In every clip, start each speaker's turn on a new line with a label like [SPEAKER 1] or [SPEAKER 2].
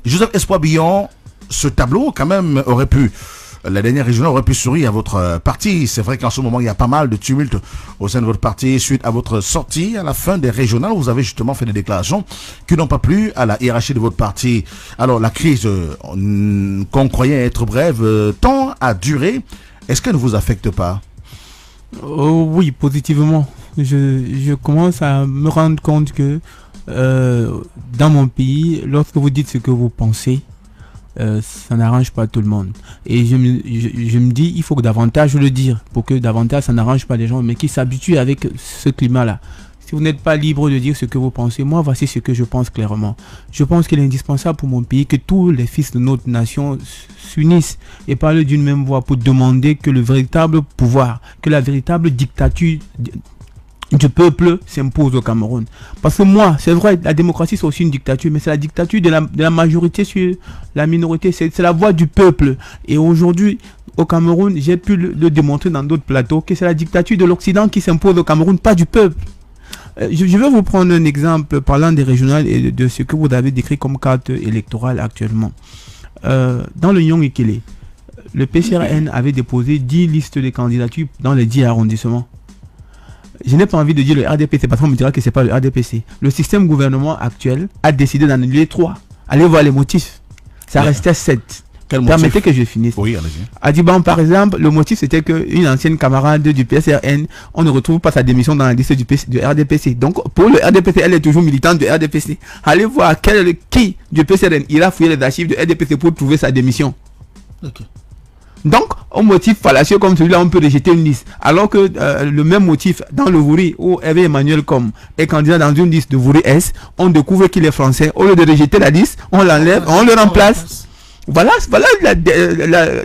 [SPEAKER 1] Joseph Espoir Billon, ce tableau quand même aurait pu, la dernière régionale aurait pu sourire à votre parti. C'est vrai qu'en ce moment il y a pas mal de tumultes au sein de votre parti suite à votre sortie à la fin des régionales. Vous avez justement fait des déclarations qui n'ont pas plu à la hiérarchie de votre parti. Alors la crise qu'on croyait être brève tend à durer. Est-ce qu'elle ne vous affecte pas?
[SPEAKER 2] Oui, positivement. Je commence à me rendre compte que dans mon pays, lorsque vous dites ce que vous pensez, ça n'arrange pas tout le monde. Et je me dis, il faut que davantage le dire pour que davantage ça n'arrange pas les gens, mais qui s'habituent avec ce climat-là. Si vous n'êtes pas libre de dire ce que vous pensez, moi voici ce que je pense clairement. Je pense qu'il est indispensable pour mon pays que tous les fils de notre nation s'unissent et parlent d'une même voix pour demander que le véritable pouvoir, que la véritable dictature du peuple s'impose au Cameroun. Parce que moi, c'est vrai, la démocratie c'est aussi une dictature, mais c'est la dictature de la majorité sur la minorité, c'est la voix du peuple. Et aujourd'hui, au Cameroun, j'ai pu le démontrer dans d'autres plateaux, que c'est la dictature de l'Occident qui s'impose au Cameroun, pas du peuple. Je vais vous prendre un exemple parlant des régionales et de ce que vous avez décrit comme carte électorale actuellement. Dans le Nyong-Ikele, le PCRN avait déposé 10 listes de candidatures dans les 10 arrondissements. Je n'ai pas envie de dire le RDPC parce qu'on me dira que ce n'est pas le RDPC. Le système gouvernement actuel a décidé d'annuler 3. Allez voir les motifs. Ça restait 7. Permettez que je finisse.
[SPEAKER 1] Oui, allez-y.
[SPEAKER 2] Adiban, par exemple, le motif c'était qu'une ancienne camarade du PSRN, on ne retrouve pas sa démission dans la liste du RDPC. Donc, pour le RDPC, elle est toujours militante du RDPC. Allez voir qui du PSRN ira fouiller les archives du RDPC pour trouver sa démission.
[SPEAKER 1] Ok.
[SPEAKER 2] Donc, un motif fallacieux comme celui-là, on peut rejeter une liste. Alors que le même motif dans le Vouri, où Hervé Emmanuel Comme est candidat dans une liste de Vouri S, on découvre qu'il est français. Au lieu de rejeter la liste, on l'enlève, on le remplace. Voilà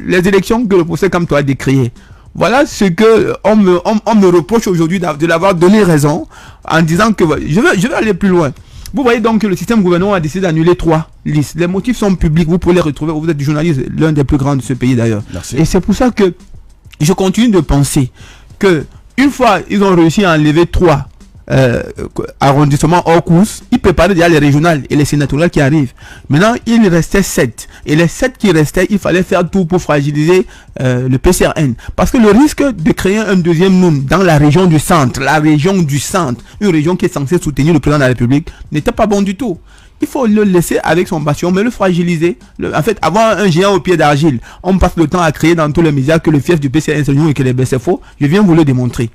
[SPEAKER 2] les élections que le procès comme toi a décriées. Voilà ce que on me reproche aujourd'hui de l'avoir donné raison en disant que je vais aller plus loin. Vous voyez donc que le système gouvernement a décidé d'annuler 3 listes. Les motifs sont publics, vous pouvez les retrouver. Vous êtes du journaliste, l'un des plus grands de ce pays d'ailleurs. Et c'est pour ça que je continue de penser que une fois ils ont réussi à enlever 3 arrondissements hors course, ils préparaient déjà les régionales et les sénatoriales qui arrivent. Maintenant, il restait 7. Et les 7 qui restaient, il fallait faire tout pour fragiliser le PCRN. Parce que le risque de créer un deuxième NUN dans la région du centre, une région qui est censée soutenir le président de la République, n'était pas bon du tout. Il faut le laisser avec son bastion, mais le fragiliser. En fait, avoir un géant au pied d'argile, on passe le temps à créer dans tous les médias que le fief du PCRN c'est nous et que les c'est faux. Je viens vous le démontrer.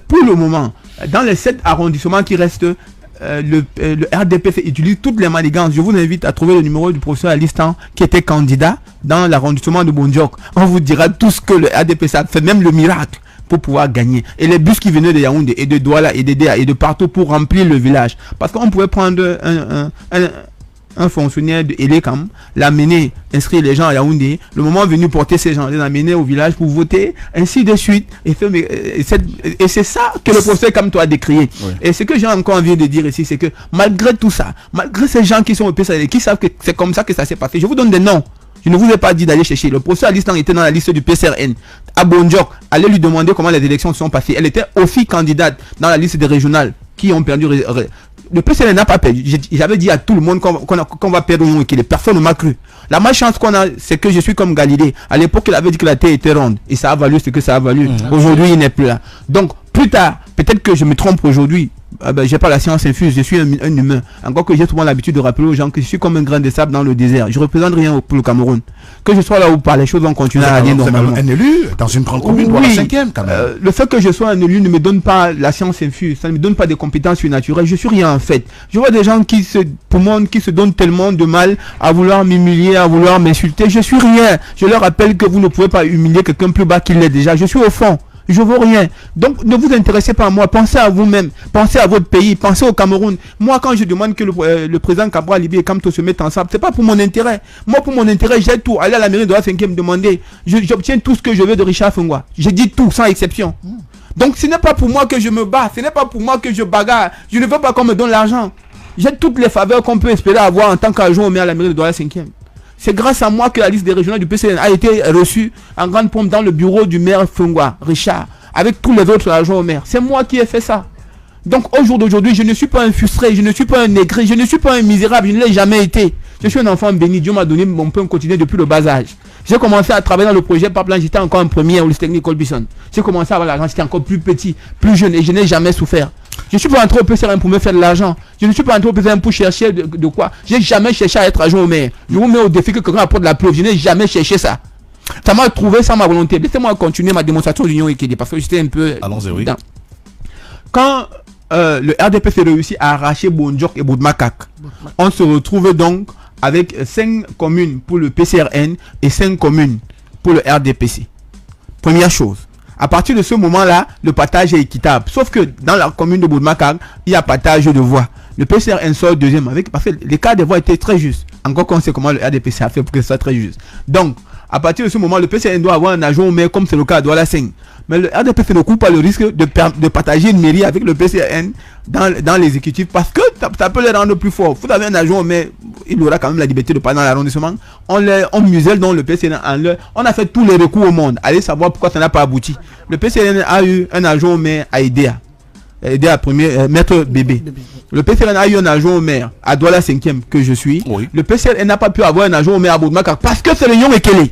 [SPEAKER 2] Pour le moment, dans les 7 arrondissements qui restent, le RDPC utilise toutes les manigances. Je vous invite à trouver le numéro du professeur Alistan qui était candidat dans l'arrondissement de Bondjok. On vous dira tout ce que le RDPC a fait, même le miracle, pour pouvoir gagner. Et les bus qui venaient de Yaoundé et de Douala et de Déa et de partout pour remplir le village. Parce qu'on pouvait prendre un fonctionnaire de Elekam, l'amener, inscrire les gens à Yaoundé, le moment venu porter ces gens, les amener au village pour voter, ainsi de suite. Et c'est ça que le procès comme toi a décrié. Oui. Et ce que j'ai encore envie de dire ici, c'est que malgré tout ça, malgré ces gens qui sont au PCRN, qui savent que c'est comme ça que ça s'est passé, je vous donne des noms. Je ne vous ai pas dit d'aller chercher. Le professeur Alistan était dans la liste du PCRN. À Bondjok, allez lui demander comment les élections se sont passées. Elle était aussi candidate dans la liste des régionales qui ont perdu. Le PCRN n'a pas perdu. J'avais dit à tout le monde qu'on va perdre au équilibre. Personne ne m'a cru. La malchance qu'on a, c'est que je suis comme Galilée. À l'époque, il avait dit que la Terre était ronde. Et ça a valu ce que ça a valu. Aujourd'hui, il n'est plus là. Donc, plus tard, peut-être que je me trompe aujourd'hui. J'ai pas la science infuse, je suis un humain. Encore que j'ai souvent l'habitude de rappeler aux gens que je suis comme un grain de sable dans le désert. Je représente rien pour le Cameroun. Que je sois là où par les choses vont continuer à aller normalement.
[SPEAKER 1] Un élu dans une grande commune, pour la 5e quand même.
[SPEAKER 2] Le fait que je sois un élu ne me donne pas la science infuse, ça ne me donne pas des compétences surnaturelles. Je suis rien en fait. Je vois des gens qui se donnent tellement de mal à vouloir m'humilier, à vouloir m'insulter. Je suis rien. Je leur rappelle que vous ne pouvez pas humilier quelqu'un plus bas qu'il l'est déjà. Je suis au fond. Je ne vaux rien. Donc, ne vous intéressez pas à moi. Pensez à vous-même. Pensez à votre pays. Pensez au Cameroun. Moi, quand je demande que le président Cabral Libye et Kamto se mettent ensemble, c'est pas pour mon intérêt. Moi, pour mon intérêt, j'ai tout. Aller à la mairie de la 5e me demander. J'obtiens tout ce que je veux de Richard Fungwa. J'ai dit tout, sans exception. Donc, ce n'est pas pour moi que je me bats. Ce n'est pas pour moi que je bagarre. Je ne veux pas qu'on me donne l'argent. J'ai toutes les faveurs qu'on peut espérer avoir en tant qu'agent au maire à la mairie de la 5e. C'est grâce à moi que la liste des régionales du PCN a été reçue en grande pompe dans le bureau du maire Fungwa, Richard, avec tous les autres agents au maire. C'est moi qui ai fait ça. Donc au jour d'aujourd'hui, je ne suis pas un frustré, je ne suis pas un négré, je ne suis pas un misérable, je ne l'ai jamais été. Je suis un enfant béni. Dieu m'a donné mon pain quotidien depuis le bas âge. J'ai commencé à travailler dans le projet Paplan. J'étais encore en première au lycée technique Colbison. J'ai commencé à avoir l'argent. J'étais encore plus petit, plus jeune et je n'ai jamais souffert. Je ne suis pas entré au PCRN pour me faire de l'argent. Je ne suis pas entré au PCRN pour chercher de quoi. J'ai jamais cherché à être adjoint au maire. Je vous mets au défi que quelqu'un apporte la preuve. Je n'ai jamais cherché ça. Ça m'a trouvé sans ma volonté. Laissez-moi continuer ma démonstration d'union équilibrée parce que j'étais un peu.
[SPEAKER 1] Allons-y, oui.
[SPEAKER 2] Quand le RDPC réussit à arracher Bondjok et Boudmakak, on se retrouve donc avec 5 communes pour le PCRN et 5 communes pour le RDPC. Première chose. À partir de ce moment-là, le partage est équitable. Sauf que dans la commune de Boudmakak, il y a partage de voix. Le PCRN sort deuxième parce que l'écart des voix était très juste. Encore qu'on sait comment le RDPC a fait pour que ce soit très juste. Donc, à partir de ce moment, le PCRN doit avoir un adjoint au maire comme c'est le cas à Douala 5. Mais le RDPC ne court pas le risque de partager une mairie avec le PCRN dans l'exécutif parce que ça peut les rendre plus forts. Vous avez un adjoint au maire, il aura quand même la liberté de parler dans l'arrondissement. On muselle dans le PCRN on a fait tous les recours au monde. Allez savoir pourquoi ça n'a pas abouti. Le PCRN a eu un adjoint au maire à Edea. Edea premier, maître bébé. Le PCRN a eu un adjoint au maire à Douala 5e que je suis. Oui. Le PCRN n'a pas pu avoir un adjoint au maire à Boudmakak parce que c'est le Yon Ekele.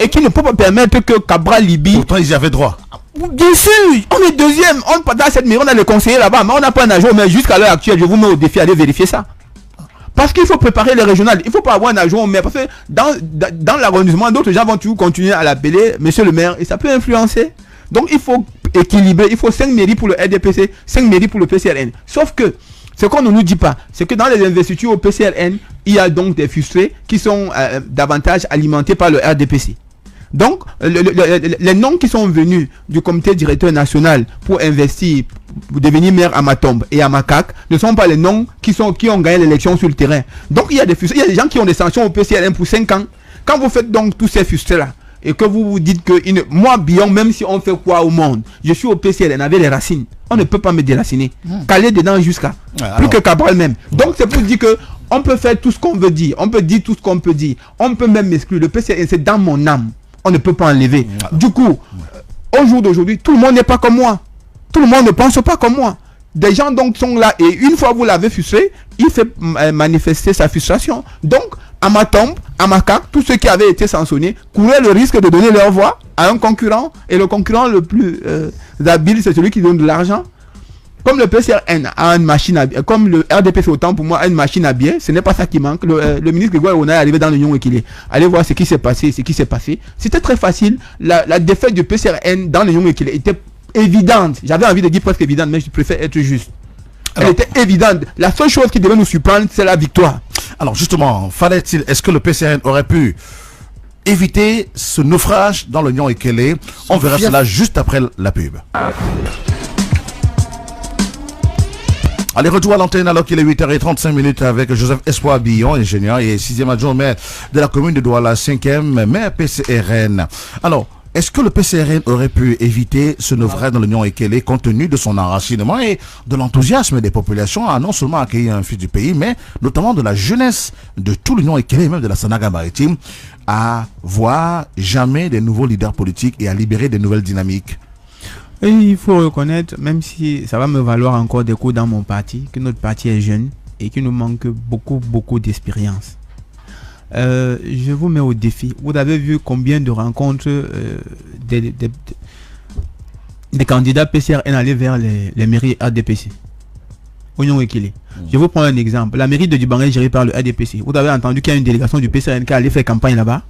[SPEAKER 2] Et qui ne peut pas permettre que Cabral Libi.
[SPEAKER 1] Pourtant, ils y avaient droit.
[SPEAKER 2] Bien sûr, on est deuxième. On partage cette mairie, on a le conseiller là-bas, mais on n'a pas un adjoint. Mais jusqu'à l'heure actuelle, je vous mets au défi d'aller vérifier ça. Parce qu'il faut préparer les régionales. Il ne faut pas avoir un adjoint au maire. Parce que dans l'arrondissement, d'autres gens vont toujours continuer à l'appeler monsieur le maire. Et ça peut influencer. Donc il faut équilibrer. Il faut 5 mairies pour le RDPC, 5 mairies pour le PCRN. Sauf que ce qu'on ne nous dit pas, c'est que dans les investitures au PCRN, il y a donc des frustrés qui sont davantage alimentés par le RDPC. Donc, les noms qui sont venus du comité directeur national pour investir, pour devenir maire à Matombe et à Makak, ne sont pas les noms qui ont gagné l'élection sur le terrain. Donc, il y a des gens qui ont des sanctions au PCRN pour 5 ans. Quand vous faites donc tous ces frustrés-là, et que vous vous dites que moi, Bion, même si on fait quoi au monde, je suis au PCRN avec les racines. On ne peut pas me déraciner. Caler dedans jusqu'à. Plus que Cabral même. Donc, c'est pour dire que on peut faire tout ce qu'on veut dire. On peut dire tout ce qu'on peut dire. On peut même m'exclure. Le PCRN, c'est dans mon âme. On ne peut pas enlever. Du coup, au jour d'aujourd'hui, tout le monde n'est pas comme moi. Tout le monde ne pense pas comme moi. Des gens donc sont là et une fois vous l'avez frustré, il fait manifester sa frustration. Donc, à Matombe, à Makak, tous ceux qui avaient été sanctionnés couraient le risque de donner leur voix à un concurrent. Et le concurrent le plus habile, c'est celui qui donne de l'argent. Comme le PCRN a une machine à biais, comme le RDPC autant pour moi a une machine à biais, ce n'est pas ça qui manque. Le ministre Grégoire Ona est arrivé dans l'Union Équilibrée. Allez voir ce qui s'est passé, C'était très facile. La défaite du PCRN dans l'Union Équilibrée était évidente. J'avais envie de dire presque évidente, mais je préfère être juste. Elle était évidente. La seule chose qui devait nous surprendre, c'est la victoire.
[SPEAKER 1] Alors justement, est-ce que le PCRN aurait pu éviter ce naufrage dans l'Union Équilibrée? On verra cela juste après la pub. Allez, retour à l'antenne alors qu'il est 8h35 avec Joseph Espoir Billon, ingénieur et 6e adjoint maire de la commune de Douala, 5e maire PCRN. Alors, est-ce que le PCRN aurait pu éviter ce naufrage dans l'Union Équilibrée compte tenu de son enracinement et de l'enthousiasme des populations à non seulement accueillir un fils du pays, mais notamment de la jeunesse de tout l'Union Équilibrée, même de la Sanaga maritime, à voir jamais des nouveaux leaders politiques et à libérer des nouvelles dynamiques?
[SPEAKER 2] Et il faut reconnaître, même si ça va me valoir encore des coups dans mon parti, que notre parti est jeune et qu'il nous manque beaucoup d'expérience. Je vous mets au défi. Vous avez vu combien de rencontres des candidats PCRN allaient vers les mairies RDPC. Union Équilibrée. Je vous prends un exemple. La mairie de Dubangue est gérée par le RDPC. Vous avez entendu qu'il y a une délégation du PCRN qui allait faire campagne là-bas.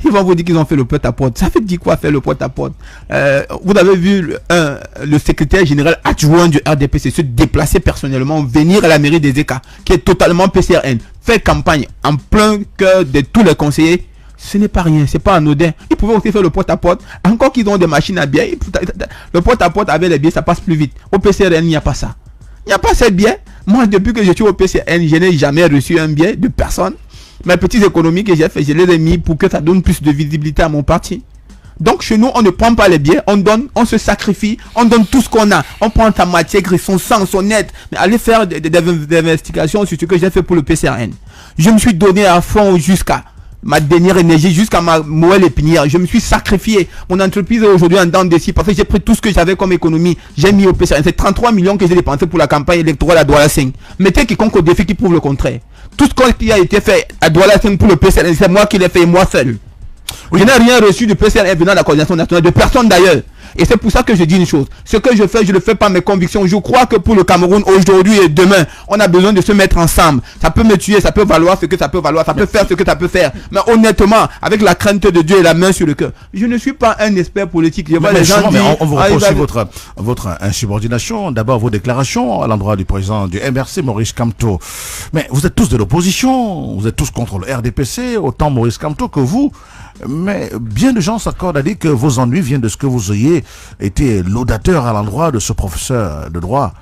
[SPEAKER 2] Ils vont vous dire qu'ils ont fait le porte-à-porte. Ça fait dire quoi faire le porte-à-porte? Vous avez vu le secrétaire général adjoint du RDPC se déplacer personnellement, venir à la mairie des ECA, qui est totalement PCRN, faire campagne en plein cœur de tous les conseillers. Ce n'est pas rien, c'est pas anodin. Ils pouvaient aussi faire le porte-à-porte. Encore qu'ils ont des machines à billets. Le porte-à-porte avec les billets, ça passe plus vite. Au PCRN, il n'y a pas ça. Il n'y a pas ces billets. Moi, depuis que je suis au PCRN, je n'ai jamais reçu un billet de personne. Mes petites économies que j'ai fait, je les ai mis pour que ça donne plus de visibilité à mon parti. Donc chez nous, on ne prend pas les billets, on donne, on se sacrifie, on donne tout ce qu'on a. On prend sa matière, son sang, son aide. Mais allez faire des investigations sur ce que j'ai fait pour le PCRN. Je me suis donné à fond jusqu'à ma dernière énergie jusqu'à ma moelle épinière. Je me suis sacrifié. Mon entreprise est aujourd'hui en dents de scie parce que j'ai pris tout ce que j'avais comme économie. J'ai mis au PCN. C'est 33 millions que j'ai dépensé pour la campagne électorale à Douala 5. Mettez quiconque au défi qui prouve le contraire. Tout ce qui a été fait à Douala 5 pour le PCN, c'est moi qui l'ai fait, moi seul. Oui. Je n'ai rien reçu du PCN venant de la coordination nationale, de personne d'ailleurs. Et c'est pour ça que je dis une chose. Ce que je fais, je le fais par mes convictions. Je crois que pour le Cameroun, aujourd'hui et demain, on a besoin de se mettre ensemble. Ça peut me tuer, ça peut valoir ce que ça peut valoir, ça peut faire ce que ça peut faire. Mais honnêtement, avec la crainte de Dieu et la main sur le cœur, je ne suis pas un expert politique. Je vois les gens dire,
[SPEAKER 1] on vous reproche votre insubordination. D'abord, vos déclarations à l'endroit du président du MRC, Maurice Kamto. Mais vous êtes tous de l'opposition. Vous êtes tous contre le RDPC, autant Maurice Kamto que vous. Mais bien de gens s'accordent à dire que vos ennuis viennent de ce que vous ayez été laudateur à l'endroit de ce professeur de droit.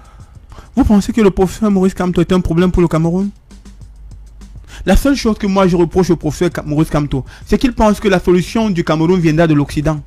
[SPEAKER 2] Vous pensez que le professeur Maurice Kamto est un problème pour le Cameroun? La seule chose que moi je reproche au professeur Maurice Kamto, c'est qu'il pense que la solution du Cameroun viendra de l'Occident.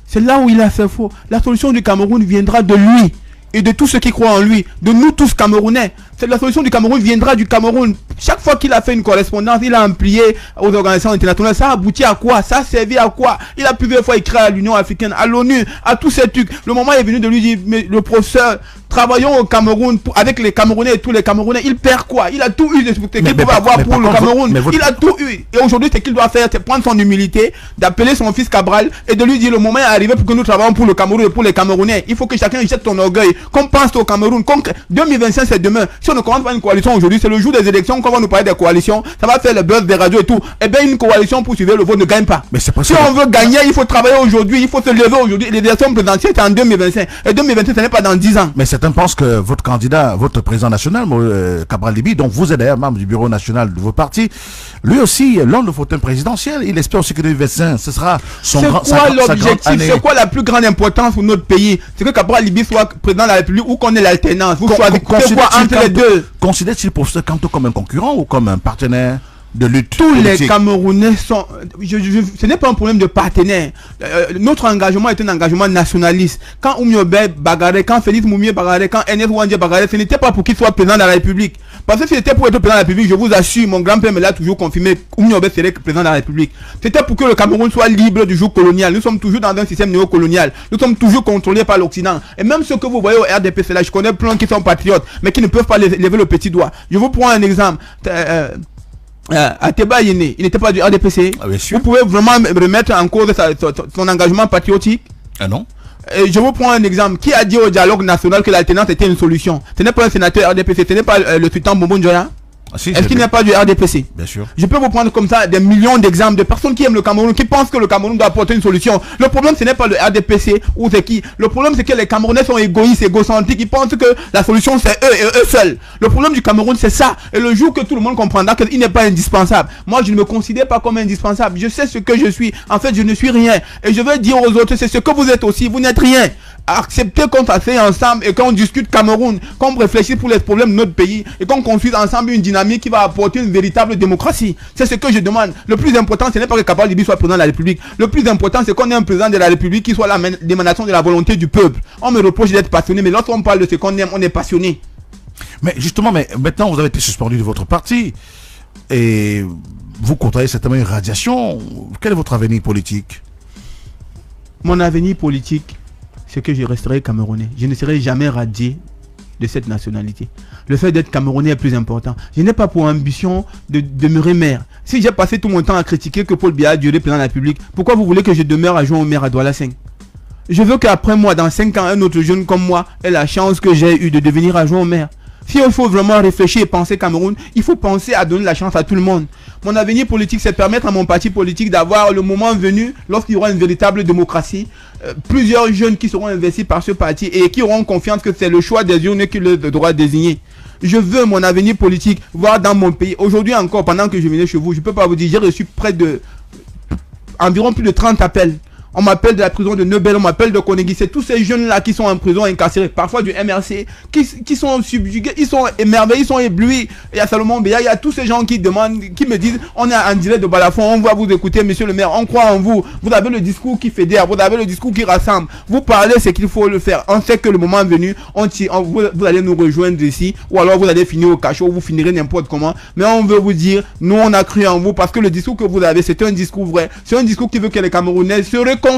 [SPEAKER 2] C'est là où il a fait faux. La solution du Cameroun viendra de lui et de tous ceux qui croient en lui, de nous tous Camerounais. La solution du Cameroun viendra du Cameroun. Chaque fois qu'il a fait une correspondance, il a amplié aux organisations internationales. Ça a abouti à quoi? Ça a servi à quoi? Il a plusieurs fois écrit à l'Union africaine, à l'ONU, à tous ces trucs. Le moment est venu de lui dire, mais le professeur, travaillons au Cameroun avec les Camerounais et tous les Camerounais. Il perd quoi? Il a tout eu de ce qu'il pouvait avoir pour le Cameroun. Il a tout eu. Et aujourd'hui, ce qu'il doit faire, c'est prendre son humilité, d'appeler son fils Cabral et de lui dire, le moment est arrivé pour que nous travaillons pour le Cameroun et pour les Camerounais. Il faut que chacun jette son orgueil. Qu'on pense au Cameroun. 2025, c'est demain. Si on ne commence pas une coalition aujourd'hui, c'est le jour des élections qu'on va nous parler des coalitions. Ça va faire le buzz des radios et tout. Eh bien, une coalition pour suivre le vote ne gagne pas. Mais si on veut gagner, il faut travailler aujourd'hui. Il faut se lever aujourd'hui. Les élections présidentielles, c'est en 2025. Et 2025, ce n'est pas dans 10 ans.
[SPEAKER 1] Mais certains pensent que votre candidat, votre président national, Cabral Libby, donc vous êtes d'ailleurs membre du bureau national de vos partis, lui aussi, lors de fauteuil présidentiel, il espère aussi que 2025, ce sera son grand.
[SPEAKER 2] C'est quoi l'objectif? C'est quoi la plus grande importance pour notre pays? C'est que Cabral Libby soit président de la République ou qu'on ait l'alternance. Vous choisissez quoi entre les deux?
[SPEAKER 1] Considère-t-il pour ce Kamto comme un concurrent ou comme un partenaire de lutte
[SPEAKER 2] Tous
[SPEAKER 1] politique?
[SPEAKER 2] Les Camerounais sont... ce n'est pas un problème de partenaire. Notre engagement est un engagement nationaliste. Quand Oumiobe bagarrait, quand Félix Moumie bagarrait, quand Ernest Ouandje bagarrait, ce n'était pas pour qu'il soit président de la République. Parce que si c'était pour être président de la République, je vous assure, mon grand-père me l'a toujours confirmé, Oumiobe serait président de la République. C'était pour que le Cameroun soit libre du joug colonial. Nous sommes toujours dans un système néocolonial. Nous sommes toujours contrôlés par l'Occident. Et même ceux que vous voyez au RDPC, là, je connais plein qui sont patriotes, mais qui ne peuvent pas lever le petit doigt. Je vous prends un exemple. Ateba Yene, il n'était pas du RDPC.
[SPEAKER 1] Ah,
[SPEAKER 2] vous pouvez vraiment remettre en cause son engagement patriotique?
[SPEAKER 1] Ah non.
[SPEAKER 2] Et je vous prends un exemple. Qui a dit au dialogue national que l'alternance était une solution? Ce n'est pas un sénateur RDPC, ce n'est pas le sultan Bobo Njoya.
[SPEAKER 1] Si,
[SPEAKER 2] est-ce qu'il n'y a pas du RDPC?
[SPEAKER 1] Bien sûr.
[SPEAKER 2] Je peux vous prendre comme ça des millions d'exemples de personnes qui aiment le Cameroun, qui pensent que le Cameroun doit apporter une solution. Le problème, ce n'est pas le RDPC ou c'est qui. Le problème, c'est que les Camerounais sont égoïstes, égocentriques. Ils pensent que la solution, c'est eux et eux seuls. Le problème du Cameroun, c'est ça. Et le jour que tout le monde comprendra qu'il n'est pas indispensable. Moi, je ne me considère pas comme indispensable. Je sais ce que je suis. En fait, je ne suis rien. Et je vais dire aux autres, c'est ce que vous êtes aussi. Vous n'êtes rien. Acceptez qu'on s'assied ensemble et qu'on discute Cameroun, qu'on réfléchisse pour les problèmes de notre pays et qu'on construise ensemble une dynamique qui va apporter une véritable démocratie. C'est ce que je demande. Le plus important, ce n'est pas que Cabral Libby soit président de la République. Le plus important, c'est qu'on ait un président de la République qui soit l'émanation de la volonté du peuple. On me reproche d'être passionné, mais lorsqu'on parle de ce qu'on aime, on est passionné.
[SPEAKER 1] Mais justement, maintenant, vous avez été suspendu de votre parti et vous contrariez certainement une radiation. Quel est votre avenir politique?
[SPEAKER 2] Mon avenir politique, c'est que je resterai camerounais. Je ne serai jamais radié de cette nationalité. Le fait d'être camerounais est plus important. Je n'ai pas pour ambition de demeurer maire. Si j'ai passé tout mon temps à critiquer que Paul Biya a duré président de la République, pourquoi vous voulez que je demeure adjoint au maire à Douala 5? Je veux qu'après moi, dans 5 ans, un autre jeune comme moi ait la chance que j'ai eue de devenir adjoint au maire. Si il faut vraiment réfléchir et penser Cameroun, il faut penser à donner la chance à tout le monde. Mon avenir politique, c'est permettre à mon parti politique d'avoir le moment venu, lorsqu'il y aura une véritable démocratie, plusieurs jeunes qui seront investis par ce parti et qui auront confiance que c'est le choix des urnes qui le droit désigner. Je veux mon avenir politique voir dans mon pays. Aujourd'hui encore, pendant que je venais chez vous, je ne peux pas vous dire, j'ai reçu environ plus de 30 appels. On m'appelle de la prison de Nebel, on m'appelle de Konegi. C'est tous ces jeunes-là qui sont en prison incarcérés, parfois du MRC, qui sont subjugués, ils sont émerveillés, ils sont éblouis. Il y a Salomon Béa, il y a tous ces gens qui demandent, qui me disent, on est en direct de Balafon, on va vous écouter, monsieur le maire, on croit en vous. Vous avez le discours qui fédère, vous avez le discours qui rassemble. Vous parlez, c'est qu'il faut le faire. On sait que le moment est venu, vous allez nous rejoindre ici, ou alors vous allez finir au cachot, vous finirez n'importe comment. Mais on veut vous dire, nous on a cru en vous parce que le discours que vous avez, c'est un discours vrai. C'est un discours qui veut que les Camerounais se réconcilient.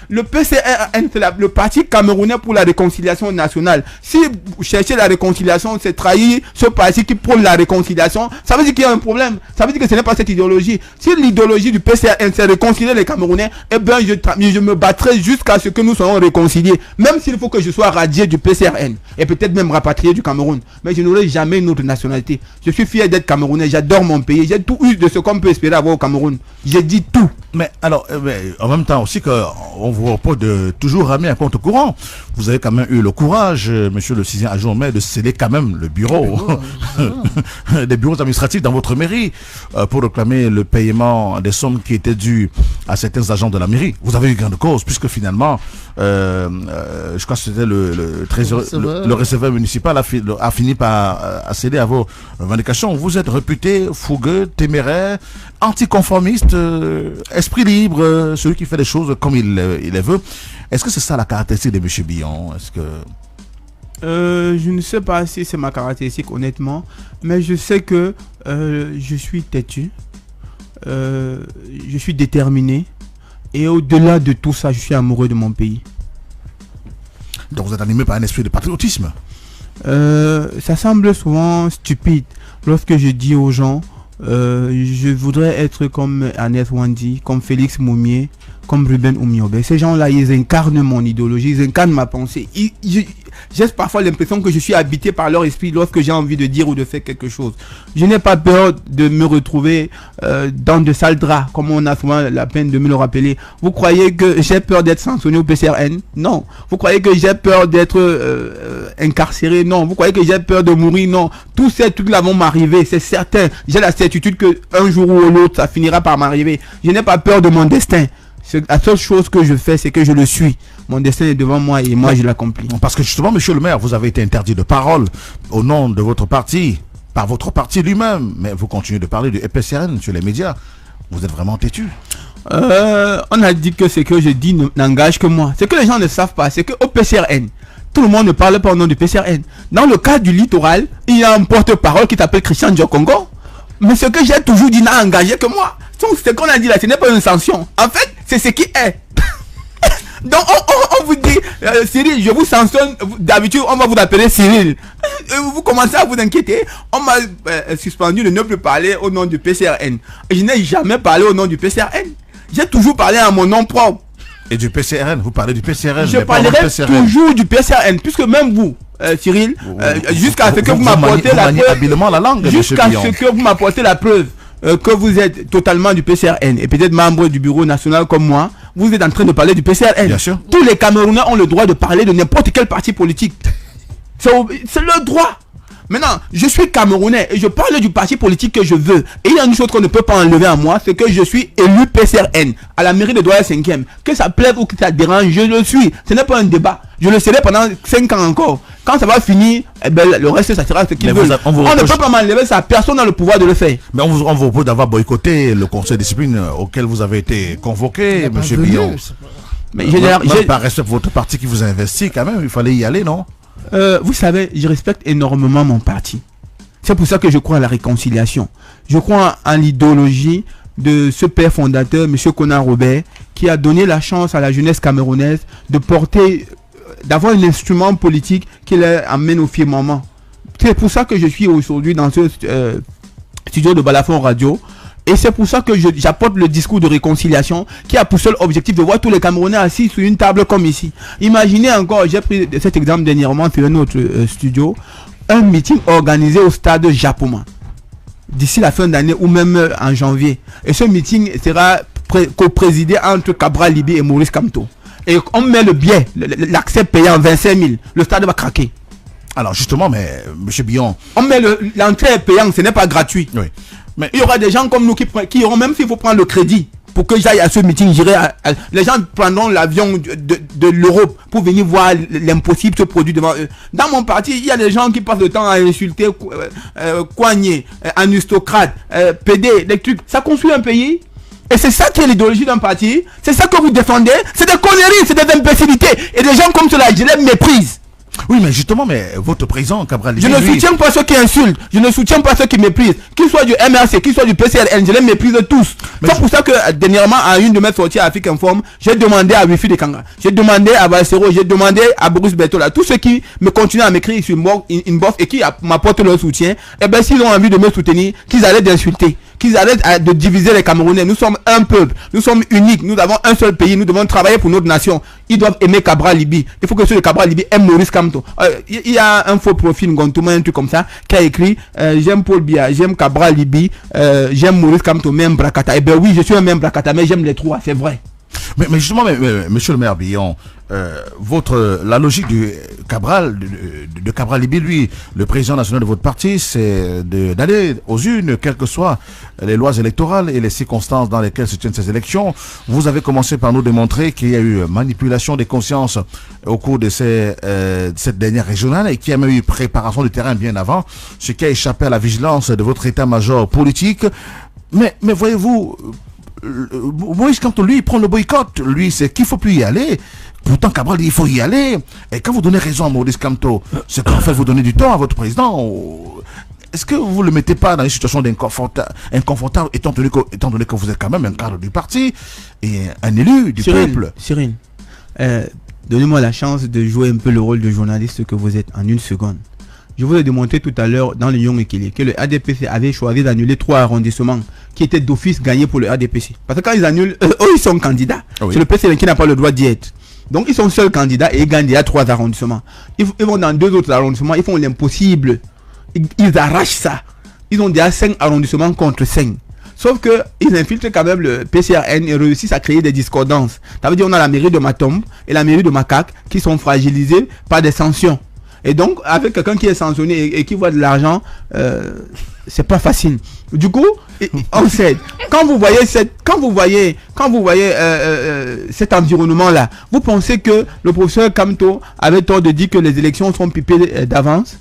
[SPEAKER 2] Le PCRN, c'est le parti camerounais pour la réconciliation nationale. Si vous cherchez la réconciliation, c'est trahir ce parti qui prône la réconciliation. Ça veut dire qu'il y a un problème. Ça veut dire que ce n'est pas cette idéologie. Si l'idéologie du PCRN, c'est réconcilier les Camerounais, eh bien, je me battrai jusqu'à ce que nous soyons réconciliés. Même s'il faut que je sois radié du PCRN et peut-être même rapatrié du Cameroun. Mais je n'aurai jamais une autre nationalité. Je suis fier d'être Camerounais. J'adore mon pays. J'ai tout eu de ce qu'on peut espérer avoir au Cameroun. J'ai dit tout.
[SPEAKER 1] Mais alors, en même temps aussi qu'on vous reproche de toujours ramener un compte courant. Vous avez quand même eu le courage, monsieur le 6e adjoint au maire, de céder quand même le bureau, des bureaux administratifs dans votre mairie pour réclamer le paiement des sommes qui étaient dues à certains agents de la mairie. Vous avez eu gain de cause puisque finalement, je crois que c'était le receveur municipal a fini par céder à vos revendications. Vous êtes réputé fougueux, téméraire, anticonformiste, esprit libre, celui qui fait les choses comme il les veut. Est-ce que c'est ça la caractéristique de M. Billon? Est-ce que...
[SPEAKER 2] je ne sais pas si c'est ma caractéristique honnêtement, mais je sais que je suis têtu, je suis déterminé et au-delà de tout ça, je suis amoureux de mon pays.
[SPEAKER 1] Donc vous êtes animé par un esprit de patriotisme?
[SPEAKER 2] Ça semble souvent stupide lorsque je dis aux gens je voudrais être comme Agnès Wandi, comme Félix Moumier, comme Ruben Oumiobe. Ces gens-là, ils incarnent mon idéologie, ils incarnent ma pensée. J'ai parfois l'impression que je suis habité par leur esprit lorsque j'ai envie de dire ou de faire quelque chose. Je n'ai pas peur de me retrouver dans de sales draps, comme on a souvent la peine de me le rappeler. Vous croyez que j'ai peur d'être sanctionné au PCRN? Non. Vous croyez que j'ai peur d'être incarcéré? Non. Vous croyez que j'ai peur de mourir? Non. Tous ces trucs-là vont m'arriver, c'est certain. J'ai la certitude que un jour ou l'autre, ça finira par m'arriver. Je n'ai pas peur de mon destin. La seule chose que je fais, c'est que je le suis. Mon destin est devant moi et moi, je l'accomplis.
[SPEAKER 1] Parce que justement, monsieur le maire, vous avez été interdit de parole au nom de votre parti, par votre parti lui-même. Mais vous continuez de parler du PCRN sur les médias. Vous êtes vraiment têtu.
[SPEAKER 2] On a dit que ce que je dis n'engage que moi. Ce que les gens ne savent pas, c'est qu'au PCRN, tout le monde ne parle pas au nom du PCRN. Dans le cas du littoral, il y a un porte-parole qui s'appelle Christian Diokongo. Mais ce que j'ai toujours dit n'a engagé que moi. Donc, ce qu'on a dit là, ce n'est pas une sanction. En fait, c'est ce qui est. Donc, on vous dit, Cyril, je vous sanctionne. D'habitude, on va vous appeler Cyril. Vous commencez à vous inquiéter. On m'a suspendu de ne plus parler au nom du PCRN. Et je n'ai jamais parlé au nom du PCRN. J'ai toujours parlé à mon nom propre.
[SPEAKER 1] Et du PCRN, vous parlez du PCRN.
[SPEAKER 2] Je parlerai toujours du PCRN, puisque même vous, Cyril, jusqu'à ce que vous m'apportez la preuve, jusqu'à ce que vous m'apportez la preuve que vous êtes totalement du PCRN et peut-être membre du bureau national comme moi, vous êtes en train de parler du PCRN.
[SPEAKER 1] Bien sûr.
[SPEAKER 2] Tous les Camerounais ont le droit de parler de n'importe quel parti politique. C'est leur droit. Maintenant, je suis Camerounais et je parle du parti politique que je veux. Et il y a une chose qu'on ne peut pas enlever à moi, c'est que je suis élu PCRN à la mairie de Douala 5e. Que ça plaise ou que ça dérange, je le suis. Ce n'est pas un débat. Je le serai pendant 5 ans encore. Quand ça va finir, eh ben, le reste, ça sera ce qu'il veut. On ne peut pas m'enlever ça. Personne n'a le pouvoir de le faire.
[SPEAKER 1] Mais on vous reproche d'avoir boycotté le conseil de discipline auquel vous avez été convoqué, M. Billon. Mais par respect pour votre parti qui vous a investi, quand même, il fallait y aller, non?
[SPEAKER 2] Vous savez, je respecte énormément mon parti. C'est pour ça que je crois à la réconciliation. Je crois en l'idéologie de ce père fondateur, M. Konan Robert, qui a donné la chance à la jeunesse camerounaise de porter, d'avoir un instrument politique qui les amène au firmament. C'est pour ça que je suis aujourd'hui dans ce studio de Balafon Radio. Et c'est pour ça que j'apporte le discours de réconciliation qui a pour seul objectif de voir tous les Camerounais assis sur une table comme ici. Imaginez encore, j'ai pris cet exemple dernièrement sur un autre studio, un meeting organisé au stade Japoma d'ici la fin d'année ou même en janvier. Et ce meeting sera co-présidé entre Cabral Libi et Maurice Kamto. Et on met le billet, l'accès payant 25 000. Le stade va craquer.
[SPEAKER 1] Alors justement, mais M. Billon...
[SPEAKER 2] On met l'entrée payante, ce n'est pas gratuit.
[SPEAKER 1] Oui.
[SPEAKER 2] Mais il y aura des gens comme nous qui iront, même s'il faut prendre le crédit pour que j'aille à ce meeting. Les gens prendront l'avion de l'Europe pour venir voir l'impossible se produire devant eux. Dans mon parti, il y a des gens qui passent le temps à insulter Kouagné, aristocrate, PD, des trucs. Ça construit un pays. Et c'est ça qui est l'idéologie d'un parti. C'est ça que vous défendez. C'est des conneries, c'est des imbécilités. Et des gens comme cela, je les méprise.
[SPEAKER 1] Oui, mais justement, mais votre président, Cabral Libby,
[SPEAKER 2] je ne soutiens pas ceux qui insultent, je ne soutiens pas ceux qui méprisent, qu'ils soient du MRC, qu'ils soient du PCRN, je les méprise tous. C'est pour ça que dernièrement, à une de mes sorties à Afrique Informe, j'ai demandé à Wifi de Kanga, j'ai demandé à Valsero, j'ai demandé à Boris Bertola, tous ceux qui me continuent à m'écrire sur inbox et qui m'apportent leur soutien, eh bien, s'ils ont envie de me soutenir, qu'ils arrêtent d'insulter, qu'ils arrêtent de diviser les Camerounais. Nous sommes un peuple, nous sommes uniques, nous avons un seul pays, nous devons travailler pour notre nation. Ils doivent aimer Cabral Libby. Il faut que ceux de Cabral Libby aiment Maurice Kamto. Il y a un faux profil, Ngontouma, un truc comme ça, qui a écrit j'aime Paul Biya, j'aime Cabral Libby, j'aime Maurice Kamto, même Brakata. Eh bien oui, je suis un même Brakata, mais j'aime les trois, c'est vrai.
[SPEAKER 1] Mais justement, monsieur le maire Billon, la logique du Cabral, de Cabral Libby, lui, le président national de votre parti, c'est d'aller aux urnes, quelles que soient les lois électorales et les circonstances dans lesquelles se tiennent ces élections. Vous avez commencé par nous démontrer qu'il y a eu manipulation des consciences au cours de cette dernière régionale et qu'il y a même eu préparation du terrain bien avant, ce qui a échappé à la vigilance de votre état-major politique. Mais voyez-vous, Maurice Kamto, lui, il prend le boycott. Lui, c'est qu'il ne faut plus y aller. Pourtant, Cabral dit il faut y aller. Et quand vous donnez raison à Maurice Kamto, c'est qu'en fait, vous donnez du temps à votre président. Est-ce que vous ne le mettez pas dans une situation inconfortable, étant donné que vous êtes quand même un cadre du parti et un élu du peuple?
[SPEAKER 2] Cyril, donnez-moi la chance de jouer un peu le rôle de journaliste que vous êtes en une seconde. Je vous ai démontré tout à l'heure dans le Lyon Ekele que le ADPC avait choisi d'annuler 3 arrondissements qui étaient d'office gagnés pour le ADPC. Parce que quand ils annulent, eux ils sont candidats. Oui. C'est le PCN qui n'a pas le droit d'y être. Donc ils sont seuls candidats et ils gagnent déjà 3 arrondissements. Ils vont dans 2 autres arrondissements, ils font l'impossible. Ils arrachent ça. Ils ont déjà 5 arrondissements contre 5. Sauf que ils infiltrent quand même le PCRN et réussissent à créer des discordances. Ça veut dire qu'on a la mairie de Matombe et la mairie de Macaque qui sont fragilisées par des sanctions. Et donc, avec quelqu'un qui est sanctionné et qui voit de l'argent, c'est pas facile. Du coup, on sait. Quand vous voyez cet environnement-là, vous pensez que le professeur Kamto avait tort de dire que les élections sont pipées d'avance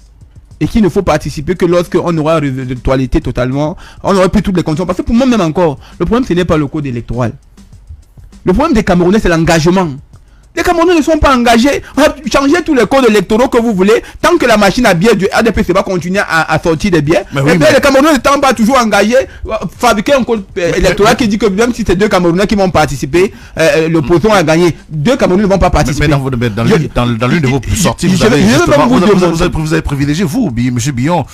[SPEAKER 2] et qu'il ne faut participer que lorsqu'on aura de toiletté totalement, on aurait pris toutes les conditions. Parce que pour moi-même encore, le problème, ce n'est pas le code électoral. Le problème des Camerounais, c'est l'engagement. Les Camerounais ne sont pas engagés. Changez tous les codes électoraux que vous voulez. Tant que la machine à billets du ADPC va continuer à sortir des billets, les Camerounais ne sont pas toujours engagés. Fabriquer un code électoral qui dit que même si c'est 2 Camerounais qui vont participer, l'opposition a gagné. 2 Camerounais ne vont pas participer.
[SPEAKER 1] Mais dans l'une de vos sorties, vous avez privilégié, vous, M. Billon,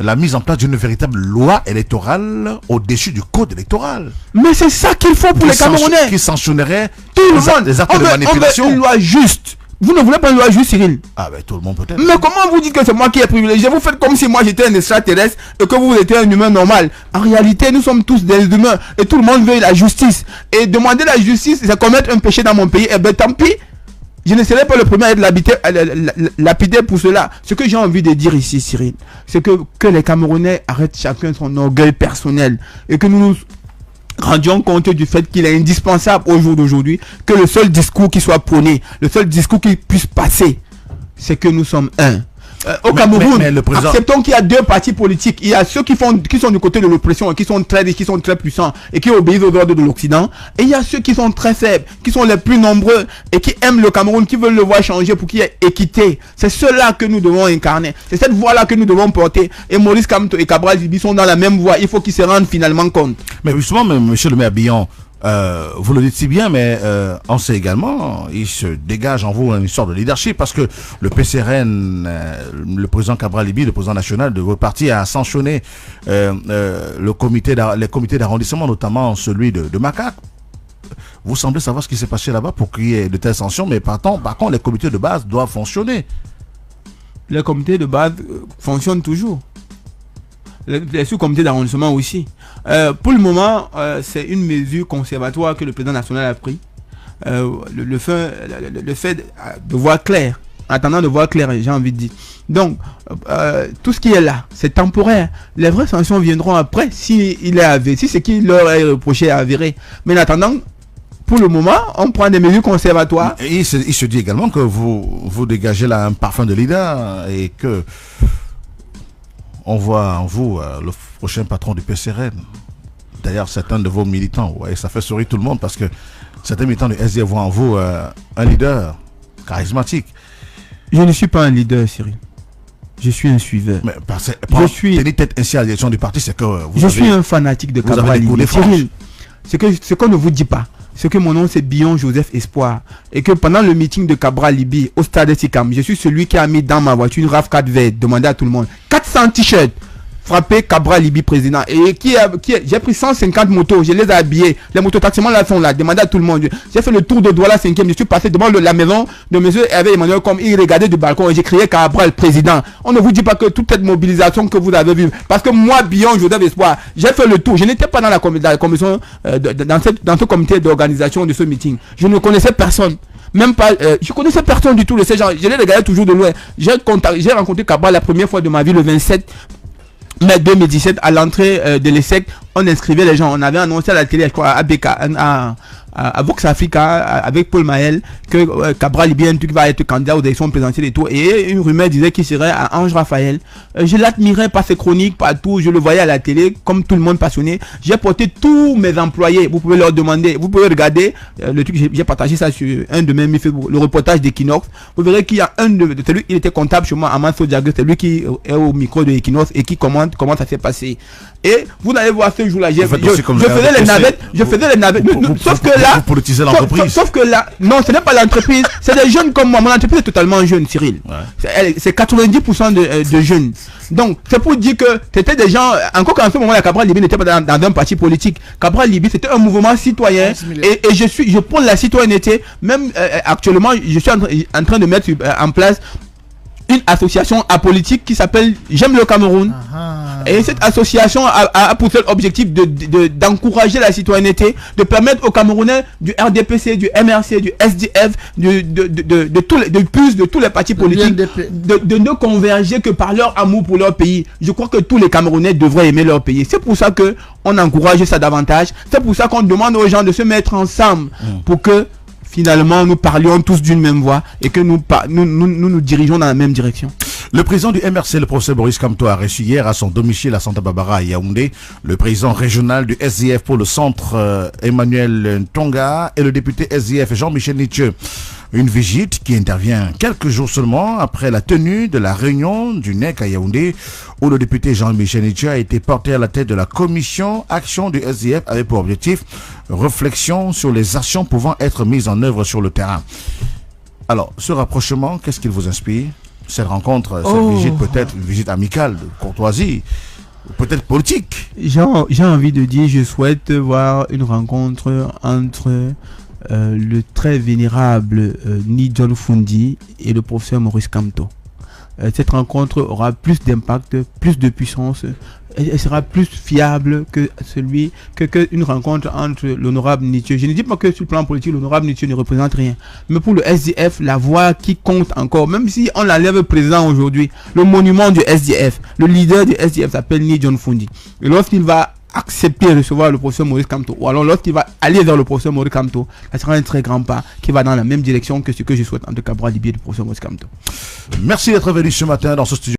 [SPEAKER 1] la mise en place d'une véritable loi électorale au-dessus du code électoral.
[SPEAKER 2] Mais c'est ça qu'il faut pour les Camerounais.
[SPEAKER 1] Qui sanctionnerait
[SPEAKER 2] tout le monde.
[SPEAKER 1] Les actes de manipulation.
[SPEAKER 2] Une loi juste. Vous ne voulez pas une loi juste, Cyril?
[SPEAKER 1] Ah ben tout le monde peut-être.
[SPEAKER 2] Mais comment vous dites que c'est moi qui ai privilégié? Vous faites comme si moi j'étais un extraterrestre et que vous étiez un humain normal. En réalité, nous sommes tous des humains et tout le monde veut la justice. Et demander la justice, c'est commettre un péché dans mon pays. Eh ben tant pis. Je ne serai pas le premier à être lapidé pour cela. Ce que j'ai envie de dire ici, Cyril, c'est que les Camerounais arrêtent chacun son orgueil personnel et que nous rendions compte du fait qu'il est indispensable au jour d'aujourd'hui que le seul discours qui soit prôné, le seul discours qui puisse passer, c'est que nous sommes un. Au Cameroun, acceptons qu'il y a 2 partis politiques. Il y a ceux qui sont du côté de l'oppression et qui sont très puissants et qui obéissent aux ordres de l'Occident. Et il y a ceux qui sont très faibles, qui sont les plus nombreux et qui aiment le Cameroun, qui veulent le voir changer pour qu'il y ait équité. C'est ceux-là que nous devons incarner. C'est cette voie-là que nous devons porter. Et Maurice Kamto et Cabral Libby sont dans la même voie. Il faut qu'ils se rendent finalement compte.
[SPEAKER 1] Mais justement, monsieur le maire Billon, vous le dites si bien, mais on sait également, il se dégage en vous une sorte de leadership parce que le PCRN, le président Cabral Libby, le président national de votre parti, a sanctionné les comités d'arrondissement, notamment celui de Macaque. Vous semblez savoir ce qui s'est passé là-bas pour qu'il y ait de telles sanctions, mais par contre, les comités de base doivent fonctionner.
[SPEAKER 2] Les comités de base fonctionnent toujours. Les sous-comités d'arrondissement aussi. Pour le moment, c'est une mesure conservatoire que le président national a pris. Le fait de voir clair attendant de voir clair, j'ai envie de dire. Donc, tout ce qui est là, c'est temporaire. Les vraies sanctions viendront après, si il est avéré, si ce qui leur est reproché est avéré. Mais en attendant, pour le moment, on prend des mesures conservatoires.
[SPEAKER 1] Et il se dit également que vous dégagez là un parfum de leader et que on voit en vous le prochain patron du PCRN. D'ailleurs, certains de vos militants, ouais, ça fait sourire tout le monde parce que certains militants du SDF voient en vous un leader charismatique.
[SPEAKER 2] Je ne suis pas un leader, Cyril. Je suis un suiveur.
[SPEAKER 1] Mais tenir tête ainsi à la direction du parti, c'est que
[SPEAKER 2] je suis un fanatique de Cabral Libye. Cyril, ce qu'on ne vous dit pas, c'est que mon nom c'est Bion Joseph Espoir et que pendant le meeting de Cabral Libye au stade Sikam, je suis celui qui a mis dans ma voiture une RAV4 verte, demandé à tout le monde 400 t-shirts frappé Cabral Libye président et j'ai pris 150 motos, je les ai habillés, les motos taximans là sont là, demandé à tout le monde, j'ai fait le tour de Douala 5e, je suis passé devant la maison de monsieur Hervé Emmanuel comme il regardait du balcon et j'ai crié Cabral président. On ne vous dit pas que toute cette mobilisation que vous avez vue, parce que moi Bion Joseph Espoir, j'ai fait le tour, je n'étais pas dans la commission dans ce comité d'organisation de ce meeting, je ne connaissais personne. Même pas, je connaissais personne du tout de ces gens, je les regardais toujours de loin. J'ai rencontré Cabral la première fois de ma vie le 27 mai 2017 à l'entrée de l'ESSEC. On inscrivait les gens, on avait annoncé à la télé, je crois, à BK, à Vox Africa, avec Paul Maël, que Cabral Libye va être candidat aux élections présidentielles et tout. Et une rumeur disait qu'il serait à Ange Raphaël. Je l'admirais par ses chroniques, partout. Je le voyais à la télé, comme tout le monde passionné. J'ai porté tous mes employés. Vous pouvez leur demander, vous pouvez regarder le truc, j'ai partagé ça sur un de mes Facebook, le reportage d'Equinox. Vous verrez qu'il y a celui, il était comptable chez moi, Amanso Diago, c'est lui qui est au micro de Equinox et qui commente comment ça s'est passé. Et vous allez voir ce jour-là, je faisais les navettes, sauf que là, sauf que là, non, ce n'est pas l'entreprise, c'est des jeunes comme moi. Mon entreprise est totalement jeune, Cyril. Ouais. C'est 90% de jeunes. Donc, c'est pour dire que c'était des gens, encore qu'en ce moment, la Cabral Libye n'était pas dans un parti politique. Cabral Libye, c'était un mouvement citoyen. Et je prends la citoyenneté, même actuellement, je suis en train de mettre en place une association apolitique qui s'appelle J'aime le Cameroun. Et cette association a pour seul objectif d'encourager la citoyenneté, de permettre aux Camerounais du RDPC, du MRC, du SDF, de tous les partis politiques de ne converger que par leur amour pour leur pays. Je crois que tous les Camerounais devraient aimer leur pays. C'est pour ça que on encourage ça davantage. C'est pour ça qu'on demande aux gens de se mettre ensemble pour que finalement nous parlions tous d'une même voix et que nous dirigeons dans la même direction.
[SPEAKER 1] Le président du MRC, le professeur Maurice Kamto, a reçu hier à son domicile à Santa Barbara à Yaoundé le président régional du SDF pour le centre Emmanuel Ntonga et le député SDF Jean-Michel Nietzsche. Une visite qui intervient quelques jours seulement après la tenue de la réunion du NEC à Yaoundé où le député Jean-Michel Nietzsche a été porté à la tête de la commission action du SDF avec pour objectif réflexion sur les actions pouvant être mises en œuvre sur le terrain. Alors, ce rapprochement, qu'est-ce qu'il vous inspire? Cette rencontre, cette visite, peut-être une visite amicale, de courtoisie, peut-être politique.
[SPEAKER 2] J'ai envie de dire, je souhaite voir une rencontre entre le très vénérable Ni John Fundi et le professeur Maurice Kamto. Cette rencontre aura plus d'impact, plus de puissance, elle sera plus fiable que une rencontre entre l'honorable Nietzsche. Je ne dis pas que sur le plan politique, l'honorable Nietzsche ne représente rien. Mais pour le SDF, la voix qui compte encore, même si on l'enlève présent aujourd'hui, le monument du SDF, le leader du SDF s'appelle Ni John Fundi. Et lorsqu'il va accepter de recevoir le professeur Maurice Kamto, ou alors lorsqu'il va aller vers le professeur Maurice Kamto, ça sera un très grand pas qui va dans la même direction que ce que je souhaite entre Cabral Libye et le professeur Maurice Kamto.
[SPEAKER 1] Merci d'être venu ce matin dans ce studio.